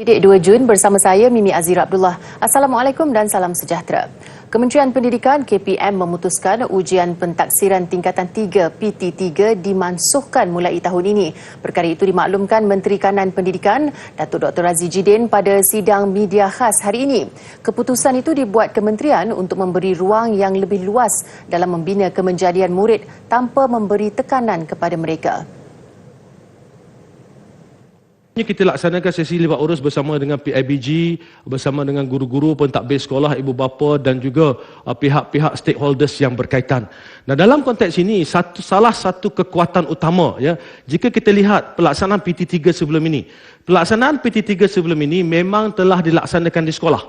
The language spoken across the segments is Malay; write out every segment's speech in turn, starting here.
Didik 2 Jun bersama saya Mimi Azira Abdullah. Assalamualaikum dan salam sejahtera. Kementerian Pendidikan KPM memutuskan ujian pentaksiran tingkatan 3 PT3 dimansuhkan mulai tahun ini. Perkara itu dimaklumkan Menteri Kanan Pendidikan Datuk Dr. Razzie Jidin pada sidang media khas hari ini. Keputusan itu dibuat kementerian untuk memberi ruang yang lebih luas dalam membina kemenjadian murid tanpa memberi tekanan kepada mereka. Kita laksanakan sesi libat urus bersama dengan PIBG, bersama dengan guru-guru, pentadbir sekolah, ibu bapa dan juga pihak-pihak stakeholders yang berkaitan. Nah, dalam konteks ini, salah satu kekuatan utama, ya, jika kita lihat pelaksanaan PT3 sebelum ini, pelaksanaan PT3 sebelum ini memang telah dilaksanakan di sekolah.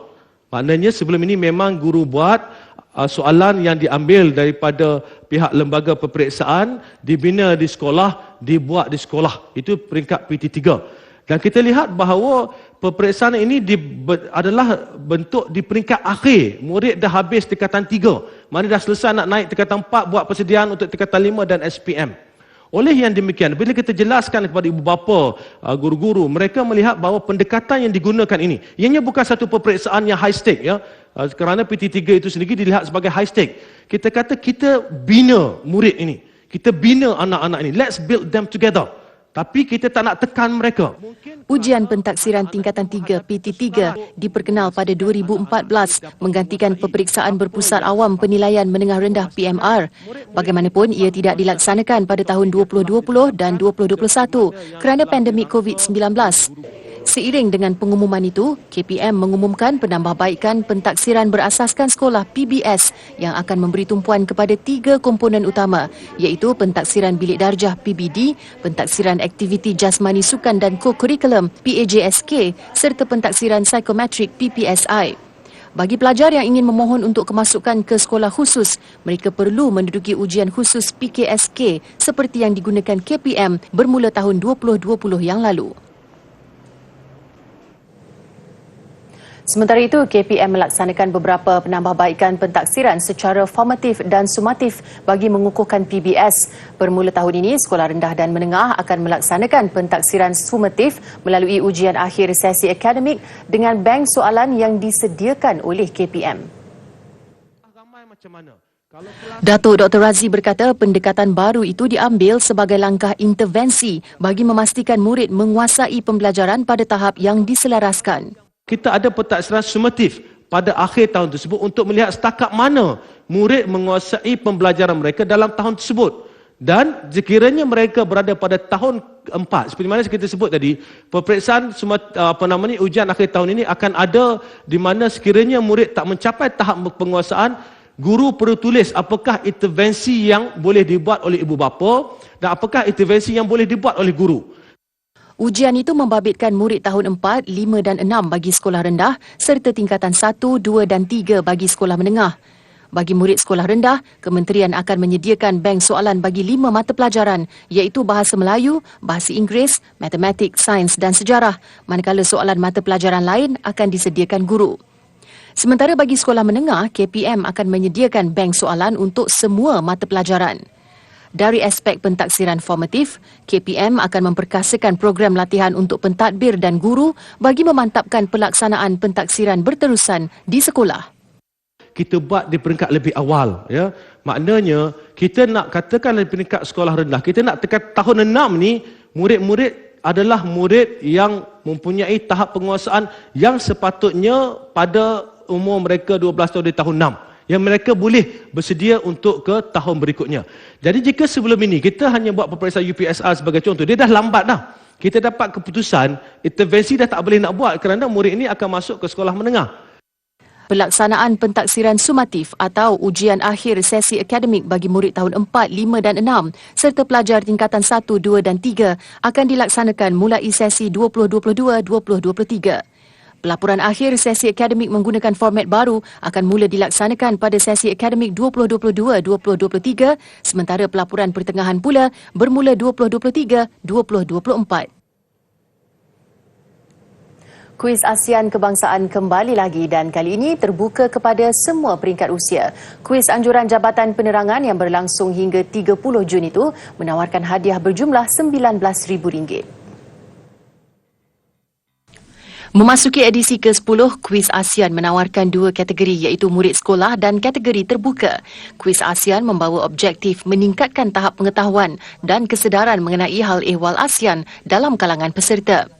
Maknanya sebelum ini memang guru buat soalan yang diambil daripada pihak lembaga peperiksaan, dibina di sekolah, dibuat di sekolah. Itu peringkat PT3. Dan kita lihat bahawa peperiksaan ini adalah bentuk di peringkat akhir. Murid dah habis tingkatan 3. Mana dah selesai nak naik tingkatan 4, buat persediaan untuk tingkatan 5 dan SPM. Oleh yang demikian, bila kita jelaskan kepada ibu bapa, guru-guru, mereka melihat bahawa pendekatan yang digunakan ini, ianya bukan satu peperiksaan yang high stake, ya. Kerana PT3 itu sendiri dilihat sebagai high stake. Kita kata kita bina murid ini. Kita bina anak-anak ini. Let's build them together. Tapi kita tak nak tekan mereka. Ujian pentaksiran tingkatan 3 PT3 diperkenal pada 2014 menggantikan peperiksaan berpusat awam penilaian menengah rendah PMR. Bagaimanapun ia tidak dilaksanakan pada tahun 2020 dan 2021 kerana pandemik COVID-19. Seiring dengan pengumuman itu, KPM mengumumkan penambahbaikan pentaksiran berasaskan sekolah PBS yang akan memberi tumpuan kepada 3 komponen utama iaitu pentaksiran bilik darjah PBD, pentaksiran aktiviti jasmani sukan dan co-curriculum PAJSK serta pentaksiran psikometrik PPSI. Bagi pelajar yang ingin memohon untuk kemasukan ke sekolah khusus, mereka perlu menduduki ujian khusus PKSK seperti yang digunakan KPM bermula tahun 2020 yang lalu. Sementara itu, KPM melaksanakan beberapa penambahbaikan pentaksiran secara formatif dan sumatif bagi mengukuhkan PBS. Bermula tahun ini, sekolah rendah dan menengah akan melaksanakan pentaksiran sumatif melalui ujian akhir sesi akademik dengan bank soalan yang disediakan oleh KPM. Datuk Dr. Razzie berkata pendekatan baru itu diambil sebagai langkah intervensi bagi memastikan murid menguasai pembelajaran pada tahap yang diselaraskan. Kita ada pentaksiran sumatif pada akhir tahun tersebut untuk melihat setakat mana murid menguasai pembelajaran mereka dalam tahun tersebut. Dan sekiranya mereka berada pada tahun 4, seperti mana kita sebut tadi, peperiksaan ujian akhir tahun ini akan ada di mana sekiranya murid tak mencapai tahap penguasaan, guru perlu tulis apakah intervensi yang boleh dibuat oleh ibu bapa dan apakah intervensi yang boleh dibuat oleh guru. Ujian itu membabitkan murid tahun 4, 5 dan 6 bagi sekolah rendah serta tingkatan 1, 2 dan 3 bagi sekolah menengah. Bagi murid sekolah rendah, kementerian akan menyediakan bank soalan bagi 5 mata pelajaran iaitu Bahasa Melayu, Bahasa Inggeris, Matematik, Sains dan Sejarah, manakala soalan mata pelajaran lain akan disediakan guru. Sementara bagi sekolah menengah, KPM akan menyediakan bank soalan untuk semua mata pelajaran. Dari aspek pentaksiran formatif, KPM akan memperkasakan program latihan untuk pentadbir dan guru bagi memantapkan pelaksanaan pentaksiran berterusan di sekolah. Kita buat di peringkat lebih awal, ya. Maknanya kita nak katakan di peringkat sekolah rendah, kita nak tekan tahun 6 ni murid-murid adalah murid yang mempunyai tahap penguasaan yang sepatutnya pada umur mereka 12 tahun di tahun 6. Yang mereka boleh bersedia untuk ke tahun berikutnya. Jadi jika sebelum ini kita hanya buat peperiksaan UPSR sebagai contoh, dia dah lambat dah. Kita dapat keputusan, intervensi dah tak boleh nak buat kerana murid ini akan masuk ke sekolah menengah. Pelaksanaan pentaksiran sumatif atau ujian akhir sesi akademik bagi murid tahun 4, 5 dan 6 serta pelajar tingkatan 1, 2 dan 3 akan dilaksanakan mulai sesi 2022-2023. Pelaporan akhir sesi akademik menggunakan format baru akan mula dilaksanakan pada sesi akademik 2022-2023 sementara pelaporan pertengahan pula bermula 2023-2024. Kuis ASEAN Kebangsaan kembali lagi dan kali ini terbuka kepada semua peringkat usia. Kuis anjuran Jabatan Penerangan yang berlangsung hingga 30 Jun itu menawarkan hadiah berjumlah RM19,000. Memasuki edisi ke-10, Kuis ASEAN menawarkan dua kategori iaitu murid sekolah dan kategori terbuka. Kuis ASEAN membawa objektif meningkatkan tahap pengetahuan dan kesedaran mengenai hal ehwal ASEAN dalam kalangan peserta.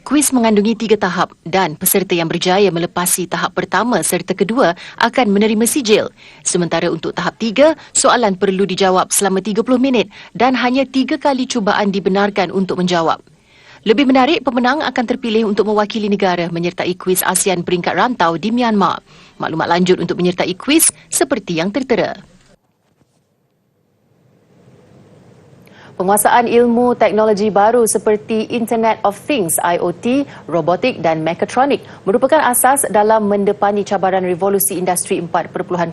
Kuis mengandungi 3 tahap dan peserta yang berjaya melepasi tahap pertama serta kedua akan menerima sijil. Sementara untuk tahap 3, soalan perlu dijawab selama 30 minit dan hanya 3 kali cubaan dibenarkan untuk menjawab. Lebih menarik, pemenang akan terpilih untuk mewakili negara menyertai kuis ASEAN peringkat rantau di Myanmar. Maklumat lanjut untuk menyertai kuis seperti yang tertera. Penguasaan ilmu teknologi baru seperti Internet of Things (IoT), robotik dan mekatronik merupakan asas dalam mendepani cabaran revolusi industri 4.0.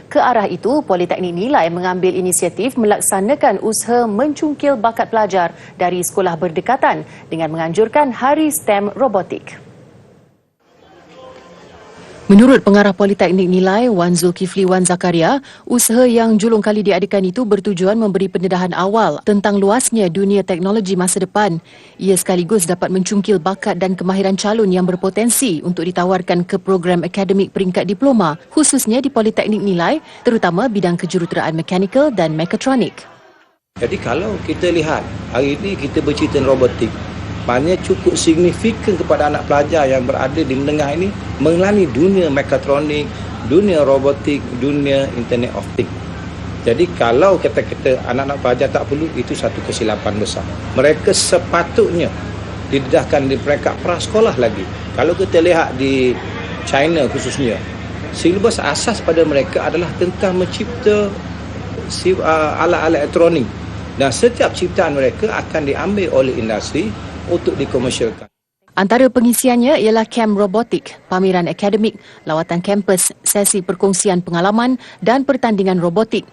Ke arah itu, Politeknik Nilai mengambil inisiatif melaksanakan usaha mencungkil bakat pelajar dari sekolah berdekatan dengan menganjurkan Hari STEM Robotik. Menurut Pengarah Politeknik Nilai, Wan Zulkifli Wan Zakaria, usaha yang julung kali diadakan itu bertujuan memberi pendedahan awal tentang luasnya dunia teknologi masa depan. Ia sekaligus dapat mencungkil bakat dan kemahiran calon yang berpotensi untuk ditawarkan ke program akademik peringkat diploma, khususnya di Politeknik Nilai, terutama bidang kejuruteraan mekanikal dan mekatronik. Jadi kalau kita lihat, hari ini kita bercerita robotik, maknanya cukup signifikan kepada anak pelajar yang berada di menengah ini mengenali dunia mekatronik, dunia robotik, dunia Internet of Things. Jadi kalau kata-kata anak-anak pelajar tak perlu, itu satu kesilapan besar. Mereka sepatutnya didedahkan di peringkat prasekolah lagi. Kalau kita lihat di China khususnya, silibus asas pada mereka adalah tentang mencipta alat-alat elektronik. Dan setiap ciptaan mereka akan diambil oleh industri untuk dikomersialkan. Antara pengisiannya ialah kem robotik, pameran akademik, lawatan kampus, sesi perkongsian pengalaman dan pertandingan robotik.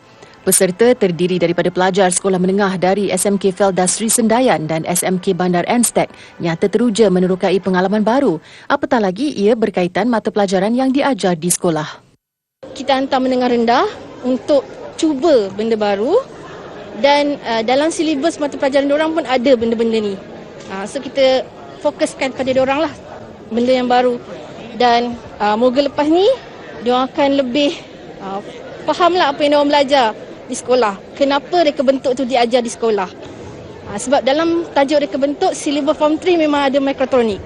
Peserta terdiri daripada pelajar sekolah menengah dari SMK Felda Sri Sendayan dan SMK Bandar Anstek nyata teruja menerokai pengalaman baru, apatah lagi ia berkaitan mata pelajaran yang diajar di sekolah. Kita hantar menengah rendah untuk cuba benda baru dan dalam silibus mata pelajaran diorang pun ada benda-benda ni. So kita fokuskan pada diorang lah benda yang baru dan moga lepas ni diorang akan lebih fahamlah apa yang diorang belajar di sekolah. Kenapa reka bentuk tu diajar di sekolah. Sebab dalam tajuk reka bentuk silibus form 3 memang ada mekatronik.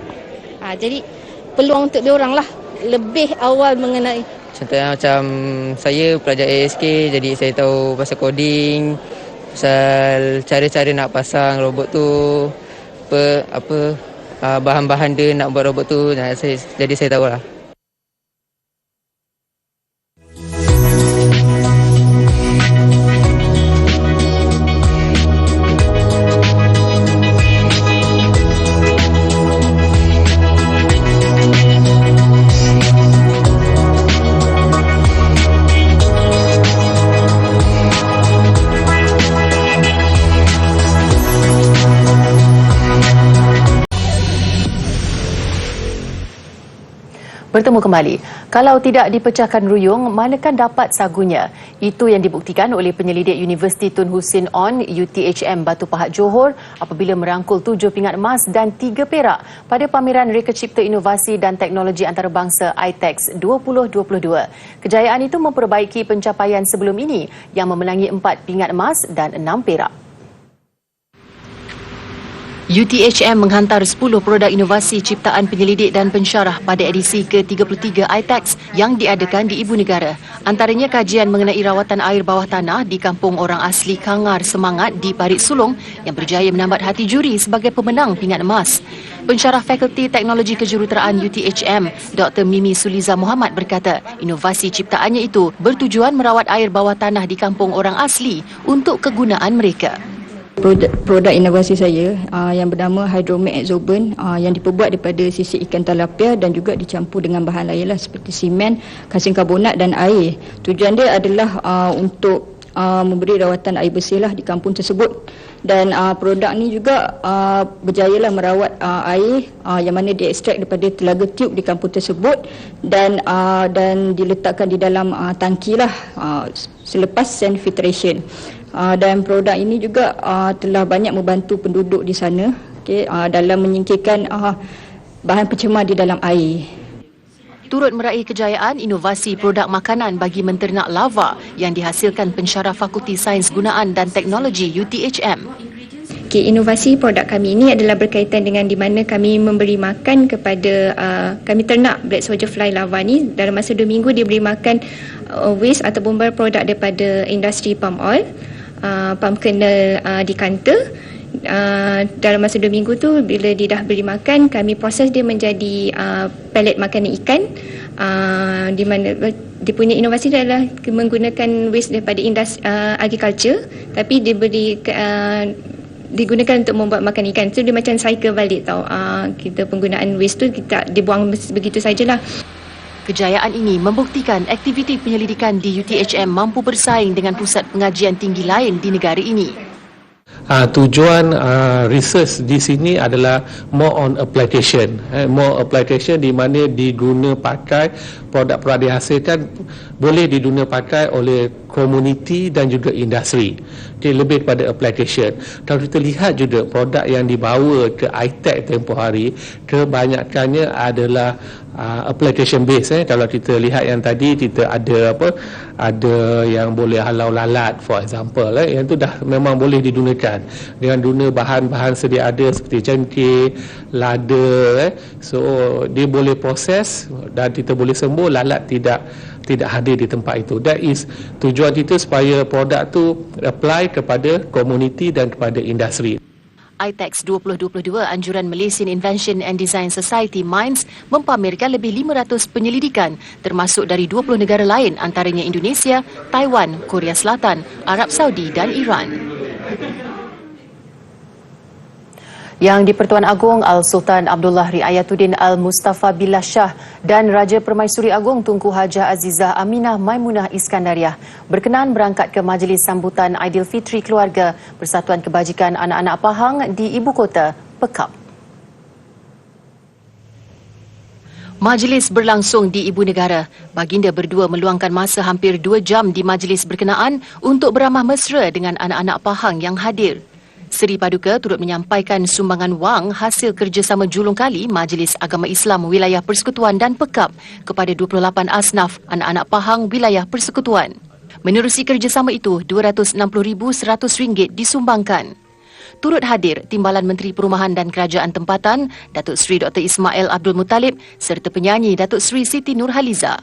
Jadi peluang untuk diorang lah lebih awal mengenai. Contohnya macam saya pelajar ASK, jadi saya tahu pasal coding, pasal cara-cara nak pasang robot tu, bahan-bahan dia nak buat robot tu, jadi saya tahulah. Bertemu kembali. Kalau tidak dipecahkan ruyung, manakan dapat sagunya? Itu yang dibuktikan oleh penyelidik Universiti Tun Hussein On UTHM Batu Pahat Johor apabila merangkul 7 pingat emas dan 3 perak pada pameran Reka Cipta Inovasi dan Teknologi Antarabangsa ITEX 2022. Kejayaan itu memperbaiki pencapaian sebelum ini yang memenangi 4 pingat emas dan 6 perak. UTHM menghantar 10 produk inovasi ciptaan penyelidik dan pensyarah pada edisi ke-33 ITEX yang diadakan di Ibu Negara. Antaranya kajian mengenai rawatan air bawah tanah di kampung orang asli Kangar Semangat di Parit Sulong yang berjaya menambat hati juri sebagai pemenang pingat emas. Pensyarah Fakulti Teknologi Kejuruteraan UTHM, Dr. Mimi Suliza Muhammad berkata, inovasi ciptaannya itu bertujuan merawat air bawah tanah di kampung orang asli untuk kegunaan mereka. Produk inovasi saya yang bernama Hydromax Adsorbent yang diperbuat daripada sisik ikan tilapia dan juga dicampur dengan bahan lain lah seperti simen, kalsium karbonat dan air. Tujuan dia adalah untuk memberi rawatan air bersih lah di kampung tersebut. Dan produk ni juga berjayalah merawat air yang mana diekstrak daripada telaga tiub di kampung tersebut dan diletakkan di dalam tangki lah selepas sand filtration. Dan produk ini juga telah banyak membantu penduduk di sana dalam menyingkirkan bahan pencemar di dalam air. Turut meraih kejayaan inovasi produk makanan bagi menternak lava yang dihasilkan pensyarah Fakulti Sains Gunaan dan Teknologi UTHM. Okay, inovasi produk kami ini adalah berkaitan dengan di mana kami memberi makan kepada kami ternak black soldier fly lava ni dalam masa 2 minggu dia beri makan waste ataupun produk daripada industri palm oil, palm kernel di kanta. Dalam masa 2 minggu tu bila dia dah beri makan, kami proses dia menjadi pellet makanan ikan, di mana dia punya inovasi adalah menggunakan waste daripada industri agriculture tapi digunakan untuk membuat makan ikan. So dia macam cycle balik tau. Kita penggunaan waste tu kita dibuang begitu sajalah. Kejayaan ini membuktikan aktiviti penyelidikan di UTHM mampu bersaing dengan pusat pengajian tinggi lain di negara ini. Tujuan research di sini adalah more on application, more application di mana diguna pakai produk-produk dihasilkan boleh diguna pakai oleh komuniti dan juga industri. Okay, lebih kepada application. Kalau kita lihat juga produk yang dibawa ke ITEC tempoh hari kebanyakannya adalah application base. Kalau kita lihat yang tadi kita ada ada yang boleh halau lalat for example, yang tu dah memang boleh digunakan dengan guna bahan-bahan sedia ada seperti cengkeh, lada, so dia boleh proses dan kita boleh sembuh, lalat tidak hadir di tempat itu. That is tujuan kita supaya produk tu apply kepada komuniti dan kepada industri. ITEX 2022 anjuran Malaysian Invention and Design Society MINDS mempamerkan lebih 500 penyelidikan termasuk dari 20 negara lain antaranya Indonesia, Taiwan, Korea Selatan, Arab Saudi dan Iran. Yang di-Pertuan Agong Al-Sultan Abdullah Riayatuddin Al-Mustafa Billah Shah dan Raja Permaisuri Agong Tunku Hajah Azizah Aminah Maimunah Iskandariah berkenan berangkat ke majlis sambutan Aidilfitri Keluarga Persatuan Kebajikan Anak-Anak Pahang di Ibu Kota, Pekap. Majlis berlangsung di Ibu Negara. Baginda berdua meluangkan masa hampir 2 jam di majlis berkenaan untuk beramah mesra dengan anak-anak Pahang yang hadir. Seri Paduka turut menyampaikan sumbangan wang hasil kerjasama julung kali Majlis Agama Islam Wilayah Persekutuan dan Pekap kepada 28 asnaf anak-anak Pahang Wilayah Persekutuan. Menerusi kerjasama itu, RM260,100 disumbangkan. Turut hadir Timbalan Menteri Perumahan dan Kerajaan Tempatan, Datuk Seri Dr. Ismail Abdul Muttalib serta penyanyi Datuk Seri Siti Nurhaliza.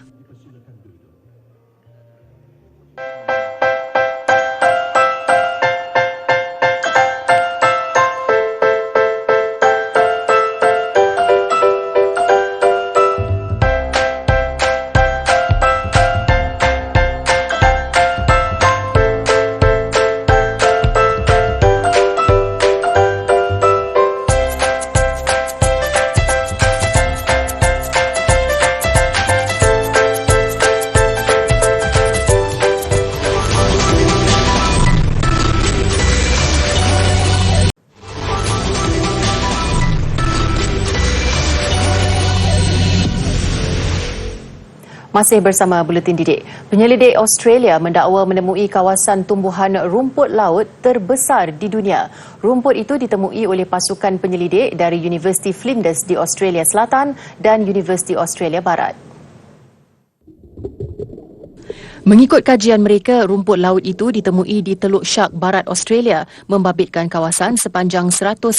Masih bersama Buletin Didik. Penyelidik Australia mendakwa menemui kawasan tumbuhan rumput laut terbesar di dunia. Rumput itu ditemui oleh pasukan penyelidik dari Universiti Flinders di Australia Selatan dan Universiti Australia Barat. Mengikut kajian mereka, rumput laut itu ditemui di Teluk Shark Barat Australia, membabitkan kawasan sepanjang 180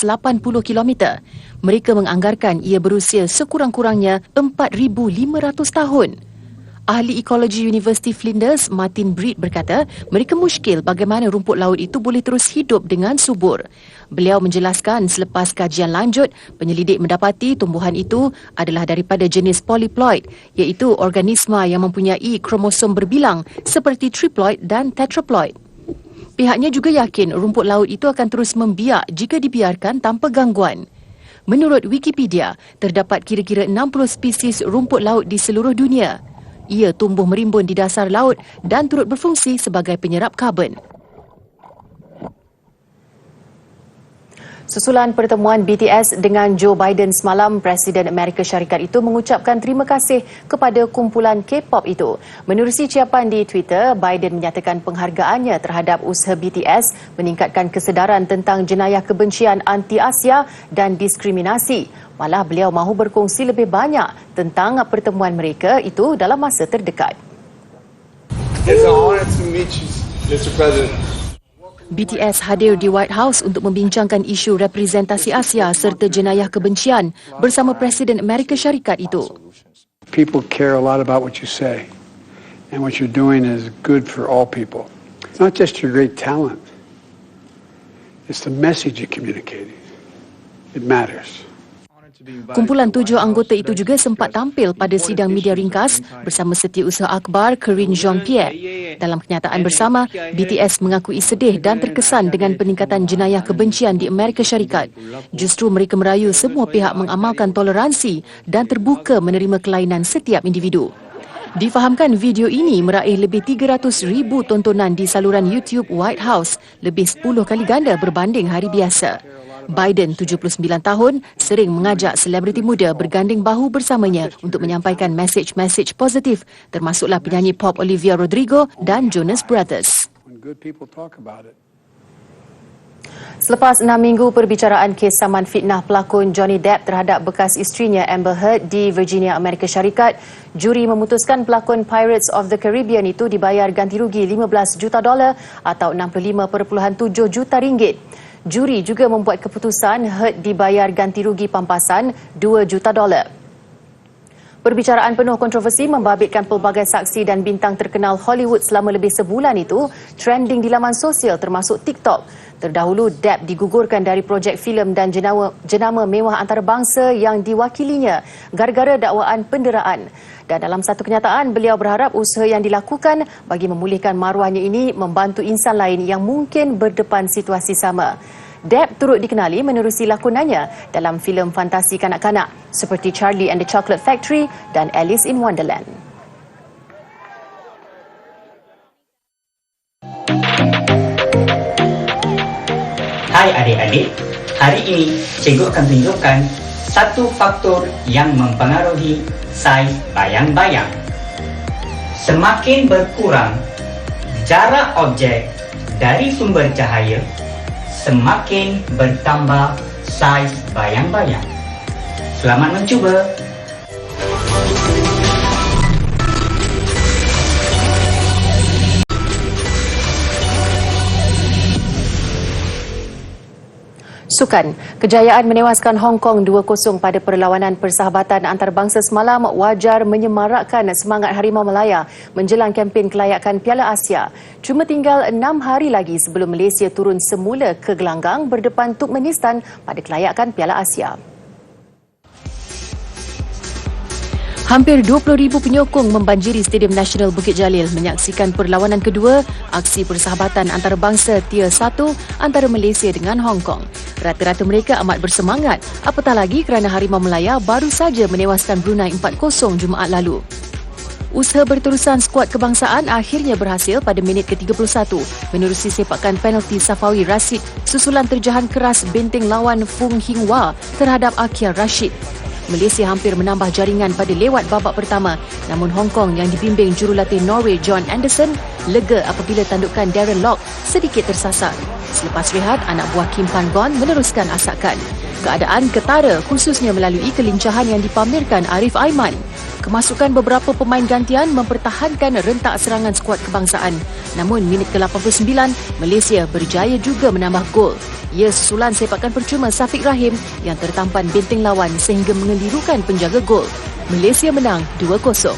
km. Mereka menganggarkan ia berusia sekurang-kurangnya 4,500 tahun. Ahli ekologi Universiti Flinders, Martin Breed berkata, mereka muskil bagaimana rumput laut itu boleh terus hidup dengan subur. Beliau menjelaskan selepas kajian lanjut, penyelidik mendapati tumbuhan itu adalah daripada jenis polyploid, iaitu organisma yang mempunyai kromosom berbilang seperti triploid dan tetraploid. Pihaknya juga yakin rumput laut itu akan terus membiak jika dibiarkan tanpa gangguan. Menurut Wikipedia, terdapat kira-kira 60 spesies rumput laut di seluruh dunia. Ia tumbuh merimbun di dasar laut dan turut berfungsi sebagai penyerap karbon. Susulan pertemuan BTS dengan Joe Biden semalam, Presiden Amerika Syarikat itu mengucapkan terima kasih kepada kumpulan K-pop itu. Menerusi ciapan di Twitter, Biden menyatakan penghargaannya terhadap usaha BTS meningkatkan kesedaran tentang jenayah kebencian anti-Asia dan diskriminasi. Malah beliau mahu berkongsi lebih banyak tentang pertemuan mereka itu dalam masa terdekat. It's an honor to meet you, Mr. President. BTS hadir di White House untuk membincangkan isu representasi Asia serta jenayah kebencian bersama Presiden Amerika Syarikat itu. People care a lot about what you say, and what you're doing is good for all people. It's not just your great talent, it's the message you're communicating. It matters. Kumpulan 7 anggota itu juga sempat tampil pada sidang media ringkas bersama Setiausaha Akbar Karine Jean-Pierre. Dalam kenyataan bersama, BTS mengakui sedih dan terkesan dengan peningkatan jenayah kebencian di Amerika Syarikat. Justru mereka merayu semua pihak mengamalkan toleransi dan terbuka menerima kelainan setiap individu. Difahamkan video ini meraih lebih 300,000 tontonan di saluran YouTube White House, lebih 10 kali ganda berbanding hari biasa. Biden, 79 tahun, sering mengajak selebriti muda berganding bahu bersamanya untuk menyampaikan mesej-mesej positif, termasuklah penyanyi pop Olivia Rodrigo dan Jonas Brothers. Selepas 6 minggu perbicaraan kes saman fitnah pelakon Johnny Depp terhadap bekas isterinya Amber Heard di Virginia, Amerika Syarikat, juri memutuskan pelakon Pirates of the Caribbean itu dibayar ganti rugi $15 juta atau 65.7 juta ringgit. Juri juga membuat keputusan Heard dibayar ganti rugi pampasan $2 juta. Perbicaraan penuh kontroversi membabitkan pelbagai saksi dan bintang terkenal Hollywood selama lebih sebulan itu trending di laman sosial termasuk TikTok. Terdahulu, Depp digugurkan dari projek filem dan jenama mewah antarabangsa yang diwakilinya gara-gara dakwaan penderaan. Dan dalam satu kenyataan, beliau berharap usaha yang dilakukan bagi memulihkan maruahnya ini membantu insan lain yang mungkin berdepan situasi sama. Depp turut dikenali menerusi lakonannya dalam filem fantasi kanak-kanak seperti Charlie and the Chocolate Factory dan Alice in Wonderland. Hai adik-adik, hari ini cikgu akan tunjukkan satu faktor yang mempengaruhi saiz bayang-bayang. Semakin berkurang jarak objek dari sumber cahaya, semakin bertambah saiz bayang-bayang. Selamat mencuba! Sukan, kejayaan menewaskan Hong Kong 2-0 pada perlawanan persahabatan antarabangsa semalam wajar menyemarakkan semangat Harimau Melaya menjelang kempen kelayakan Piala Asia. Cuma tinggal 6 hari lagi sebelum Malaysia turun semula ke gelanggang berdepan Turkmenistan pada kelayakan Piala Asia. Hampir 20,000 penyokong membanjiri Stadium Nasional Bukit Jalil menyaksikan perlawanan kedua aksi persahabatan antarabangsa Tier 1 antara Malaysia dengan Hong Kong. Rata-rata mereka amat bersemangat, apatah lagi kerana Harimau Melaya baru saja menewaskan Brunei 4-0 Jumaat lalu. Usaha berterusan skuad kebangsaan akhirnya berhasil pada minit ke-31 menerusi sepakan penalti Safawi Rashid susulan terjahan keras benteng lawan Fung Hing Wah terhadap Akia Rashid. Malaysia hampir menambah jaringan pada lewat babak pertama, namun Hong Kong yang dibimbing jurulatih Norway John Anderson lega apabila tandukan Darren Lock sedikit tersasar. Selepas rehat, anak buah Kim Pan-gon meneruskan asakan. Keadaan ketara khususnya melalui kelincahan yang dipamerkan Arif Aiman. Kemasukan beberapa pemain gantian mempertahankan rentak serangan skuad kebangsaan. Namun minit ke-89, Malaysia berjaya juga menambah gol. Ia susulan sepakan percuma Safiq Rahim yang tertampan benteng lawan sehingga mengelirukan penjaga gol. Malaysia menang 2-0.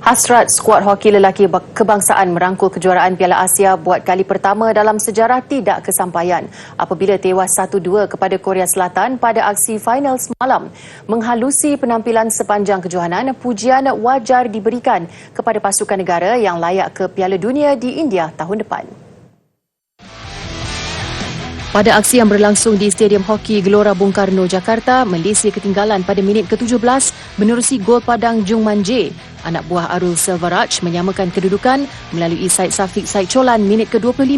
Hasrat skuad hoki lelaki kebangsaan merangkul kejuaraan Piala Asia buat kali pertama dalam sejarah tidak kesampaian apabila tewas 1-2 kepada Korea Selatan pada aksi final semalam. Menghalusi penampilan sepanjang kejohanan, pujian wajar diberikan kepada pasukan negara yang layak ke Piala Dunia di India tahun depan. Pada aksi yang berlangsung di Stadium Hoki Gelora Bung Karno, Jakarta, Malaysia ketinggalan pada minit ke-17 menerusi gol padang Jung Manje. Anak buah Arul Selvaraj menyamakan kedudukan melalui Syed Safiq Syed Cholan minit ke-25.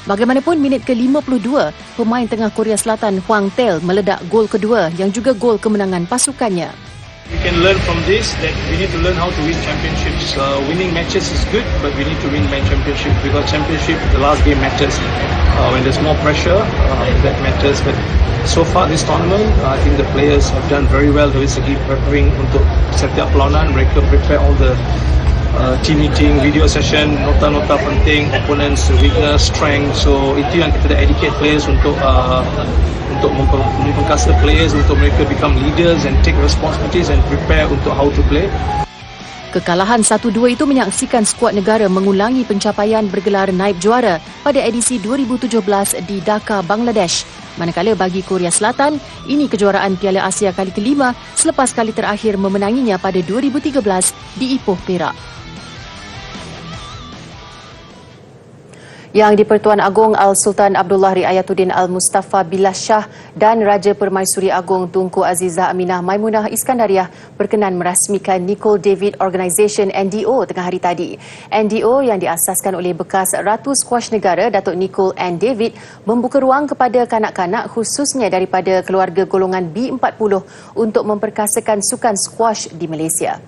Bagaimanapun minit ke-52, pemain tengah Korea Selatan Hwang Tae meledak gol kedua yang juga gol kemenangan pasukannya. We can learn from this that we need to learn how to win championships. Winning matches is good, but we need to win championships because championship, the last game matters. When there's more pressure, that matters. But so far this tournament, I think the players have done very well dari segi preparing untuk setiap perlawanan. Mereka prepare all the team meeting, video session, nota-nota penting, opponents, weakness, strength. So itu yang kita dah educate players untuk memperkasa players untuk mereka become leaders and take responsibilities and prepare untuk how to play. Kekalahan 1-2 itu menyaksikan skuad negara mengulangi pencapaian bergelar naib juara pada edisi 2017 di Dhaka, Bangladesh. Manakala bagi Korea Selatan, ini kejuaraan Piala Asia kali kelima selepas kali terakhir memenanginya pada 2013 di Ipoh, Perak. Yang di-Pertuan Agong Al-Sultan Abdullah Riayatuddin Al-Mustafa Billah Shah dan Raja Permaisuri Agong Tunku Azizah Aminah Maimunah Iskandariah berkenan merasmikan Nicole David Organisation NDO tengah hari tadi. NDO yang diasaskan oleh bekas Ratu Squash Negara Datuk Nicole Ann David membuka ruang kepada kanak-kanak khususnya daripada keluarga golongan B40 untuk memperkasakan sukan squash di Malaysia.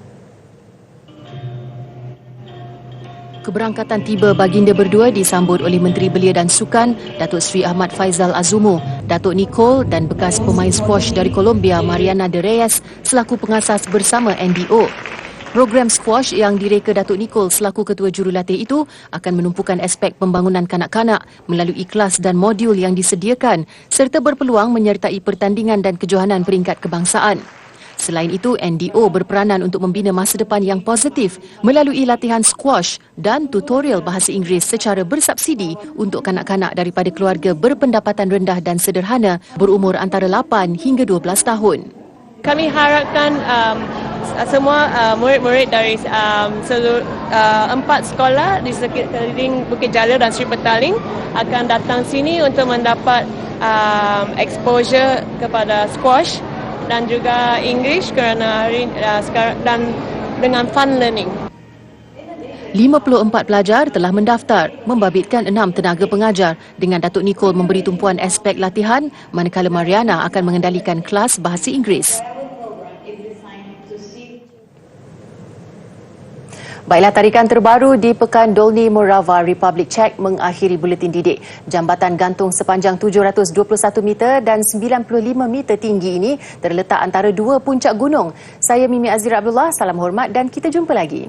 Keberangkatan tiba baginda berdua disambut oleh Menteri Belia dan Sukan, Datuk Seri Ahmad Faizal Azumu, Datuk Nicole dan bekas pemain squash dari Colombia Mariana de Reyes selaku pengasas bersama NDO. Program squash yang direka Datuk Nicole selaku ketua jurulatih itu akan menumpukan aspek pembangunan kanak-kanak melalui kelas dan modul yang disediakan serta berpeluang menyertai pertandingan dan kejohanan peringkat kebangsaan. Selain itu, NDO berperanan untuk membina masa depan yang positif melalui latihan squash dan tutorial bahasa Inggeris secara bersubsidi untuk kanak-kanak daripada keluarga berpendapatan rendah dan sederhana berumur antara 8 hingga 12 tahun. Kami harapkan semua murid-murid dari seluruh 4 sekolah di sekeliling Bukit Jalil dan Sri Petaling akan datang sini untuk mendapat exposure kepada squash dan juga English kerana dan dengan fun learning. 54 pelajar telah mendaftar, membabitkan 6 tenaga pengajar dengan Datuk Nicole memberi tumpuan aspek latihan manakala Mariana akan mengendalikan kelas bahasa Inggeris. Baiklah, tarikan terbaru di Pekan Dolny Morava, Republik Czech mengakhiri buletin didik. Jambatan gantung sepanjang 721 meter dan 95 meter tinggi ini terletak antara dua puncak gunung. Saya Mimi Azira Abdullah, salam hormat dan kita jumpa lagi.